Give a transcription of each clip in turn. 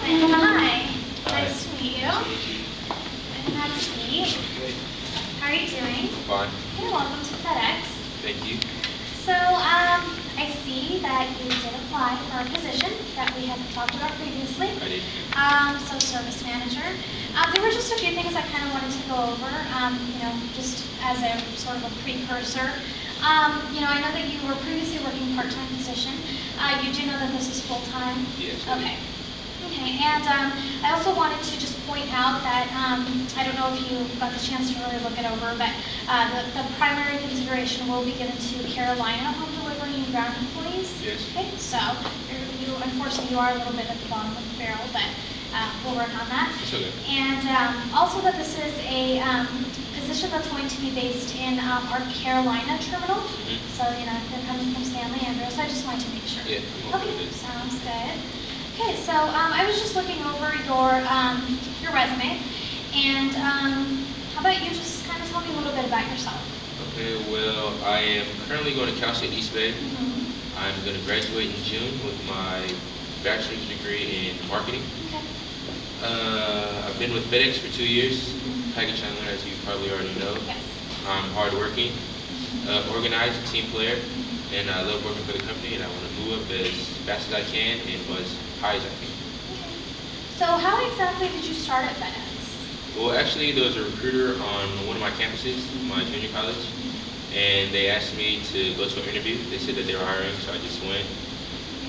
Hi. Hi. Nice to meet you. And that's me. How are you doing? Fine. Hey, welcome to FedEx. Thank you. So, I see that you did apply for a position that we had talked about previously. I did. So service manager. There were just a few things I kind of wanted to go over, just as a sort of a precursor. I know that you were previously working part-time position. You do know that this is full-time? Yes. Okay. Okay, and I also wanted to just point out that, I don't know if you got the chance to really look it over, but the primary consideration will be given to Carolina home delivery and ground employees. Yes. Okay, so unfortunately you are a little bit at the bottom of the barrel, but we'll work on that. It's okay. And also that this is a position that's going to be based in our Carolina terminal. Mm-hmm. So, they're coming from Stanley Andrews, so I just wanted to make sure. Yeah, I'm okay with it. Sounds good. Okay, so I was just looking over your resume, and how about you just kind of tell me a little bit about yourself? Okay, well, I am currently going to Cal State East Bay. Mm-hmm. I'm going to graduate in June with my bachelor's degree in marketing. Okay. I've been with FedEx for 2 years, package handler, as you probably already know. Yes. I'm hardworking, organized, team player, and I love working for the company, and I want to move up as fast as I can and as high as I can. Okay. So how exactly did you start at FedEx? Well, actually, there was a recruiter on one of my campuses, my junior college, and they asked me to go to an interview. They said that they were hiring, so I just went,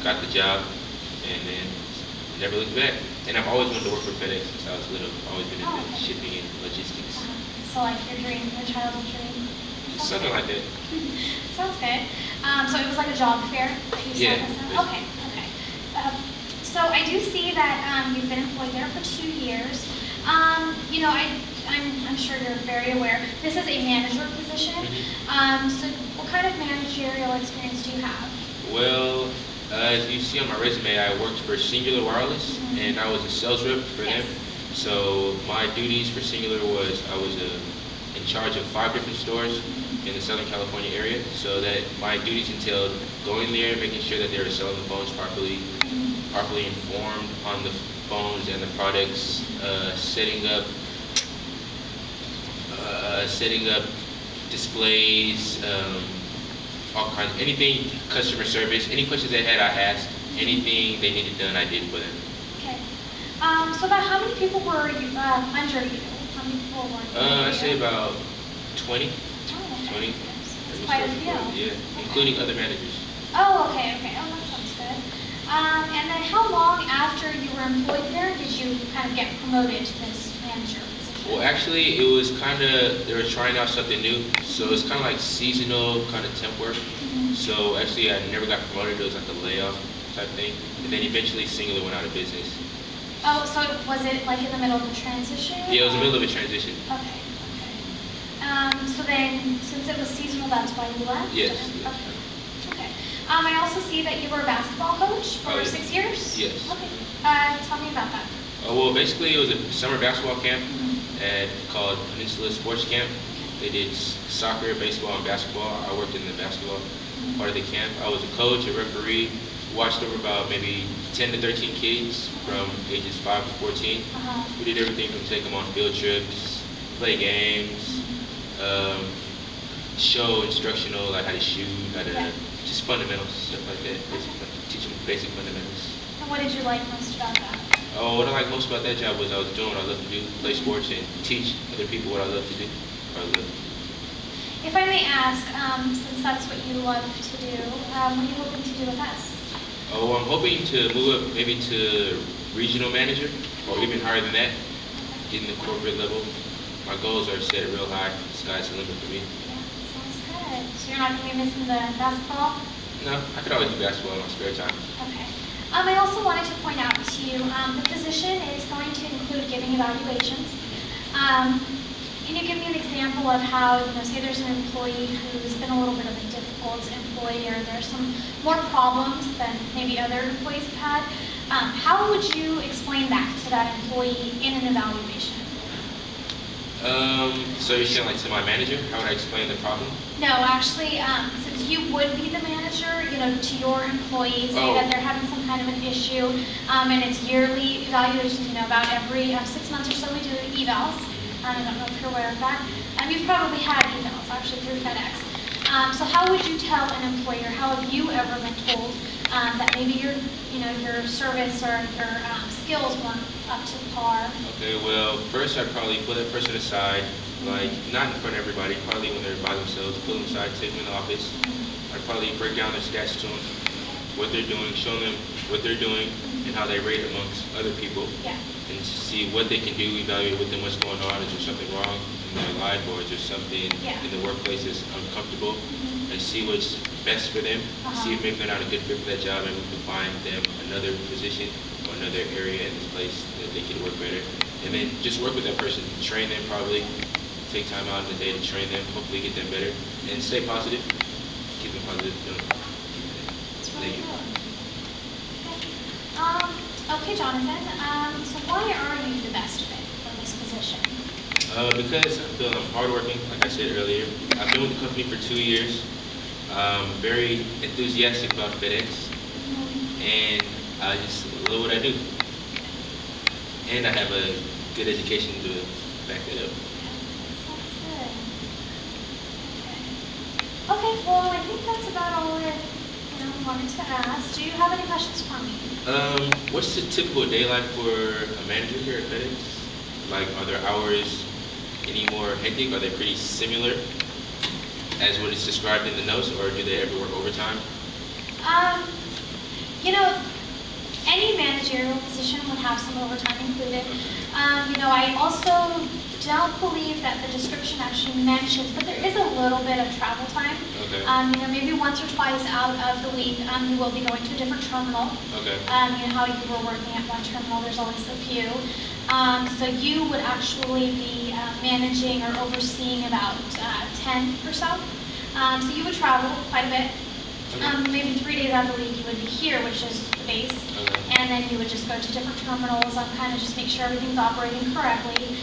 got the job, and then never looked back. And I've always wanted to work for FedEx since I was little. I've always been into shipping and logistics. So like your dream, your childhood dream? Something like that. Sounds good. So it was like a job fair that you saw Yeah. this in? Okay, okay. So I do see that you've been employed there for 2 years. I'm sure you're very aware, this is a manager position. So what kind of managerial experience do you have? Well, as you see on my resume, I worked for Singular Wireless, and I was a sales rep for them. So my duties for Singular was I was in charge of 5 different stores in the Southern California area. So that my duties entailed going there, making sure that they were selling the phones properly, properly informed on the phones and the products, setting up displays, all kinds, anything customer service, any questions they had, I asked. Anything they needed done, I did for them. Okay. So about how many people were you, under you? How many people were I'd say about 20. Oh, 20. that's quite a few. Yeah, including other managers. Oh, okay, okay. Oh, that sounds good. And then how long after you were employed there did you kind of get promoted to this manager position? Well, actually, it was kind of, they were trying out something new. So it's kind of like seasonal kind of temp work. So actually, I never got promoted. It was like a layoff type thing. And then eventually, Singular went out of business. Oh, so was it like in the middle of the transition? Yeah, it was in the middle of a transition. Okay, okay. So then, since it was seasonal, that's why you left? Yes. Okay. Okay. I also see that you were a basketball coach for 6 years? Yes. Okay. Tell me about that. Well, basically, it was a summer basketball camp called Peninsula Sports Camp. They did soccer, baseball, and basketball. I worked in the basketball part of the camp. I was a coach, a referee, watched over about maybe 10 to 13 kids from ages 5 to 14. We did everything from take them on field trips, play games, show instructional, like how to shoot, how to just fundamentals, stuff like that. Teach them basic fundamentals. And what did you like most about that? Oh, what I liked most about that job was I was doing what I love to do, play sports and teach other people what I love to do. If I may ask, since that's what you love to do, what are you hoping to do with us? Oh, I'm hoping to move up maybe to regional manager or even higher than that, get in the corporate level. My goals are set real high. The sky's the limit for me. Yeah, sounds good. So you're not going to be missing the basketball? No, I could always do basketball in my spare time. Okay. I also wanted to point out to you, the position is going to include giving evaluations. Can you give me an example of how, say there's an employee who's been a little bit of a difficult employee, or there's some more problems than maybe other employees have had. How would you explain that to that employee in an evaluation? So you're saying like to my manager, how would I explain the problem? No, actually, since you would be the manager, to your employees, say Oh. that they're having some kind of an issue, and it's yearly evaluations, about every 6 months or so we do evals. I don't know if you're aware of that. You've probably had evals, actually, through FedEx. So how would you tell an employer, how have you ever been told that maybe your service or your skills weren't up to par? Okay, well, first I'd probably pull that person aside, like not in front of everybody, probably when they're by themselves, pull them aside, take them in the office. I'd probably break down their stats to them, what they're doing, show them what they're doing and how they rate amongst other people, Yeah. and see what they can do, evaluate with them what's going on, is there something wrong in their life, or is there something Yeah. in the workplace that's uncomfortable, and see what's best for them, see if maybe they're not a good fit for that job, and we can find them another position or another area in this place that they can work better. And then just work with that person, train them probably, take time out in the day to train them, hopefully get them better, and stay positive, keep them positive, don't keep them That's really negative. good. Okay, Jonathan, so why are you the best fit for this position? Because I feel I'm hardworking, like I said earlier. I've been with the company for 2 years. Very enthusiastic about FedEx, and I just love what I do. And I have a good education to back that up. Sounds good. Okay, well, I think that's about all I wanted to ask. Do you have any questions for me? What's the typical day like for a manager here at FedEx? Like, are their hours any more hectic? Are they pretty similar as what is described in the notes, or do they ever work overtime? You know, any managerial position would have some overtime included. I also don't believe that the description actually mentions, but there is a little bit of travel time. Okay. Maybe once or twice out of the week, you will be going to a different terminal. Okay. How you were working at one terminal, there's always a few. So you would actually be managing or overseeing about 10 or so. So you would travel quite a bit. Okay. Maybe 3 days out of the week you would be here, which is the base. Okay. And then you would just go to different terminals and kind of just make sure everything's operating correctly.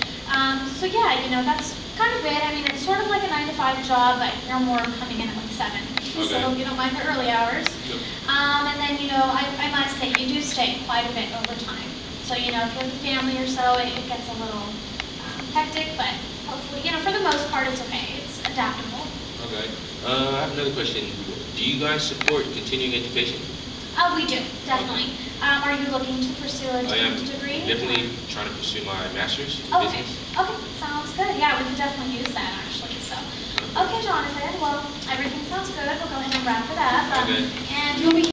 So yeah, that's kind of it. I mean, it's sort of like a 9 to 5 job, but you're more coming in at like 7. Okay. So you don't mind the early hours. Yep. And then, I must say, you do stay quite a bit over time. So, if you're with a family or so, it gets a little hectic, but hopefully, for the most part, it's okay. It's adaptable. Okay. I have another question. Do you guys support continuing education? We do, definitely. Are you looking to pursue a I am degree? definitely trying to pursue my master's in Okay. business. Okay, sounds good. Yeah, we could definitely use that, actually. So, okay, Jonathan. Well, everything sounds good. We'll go ahead and wrap it up. Okay. And you'll be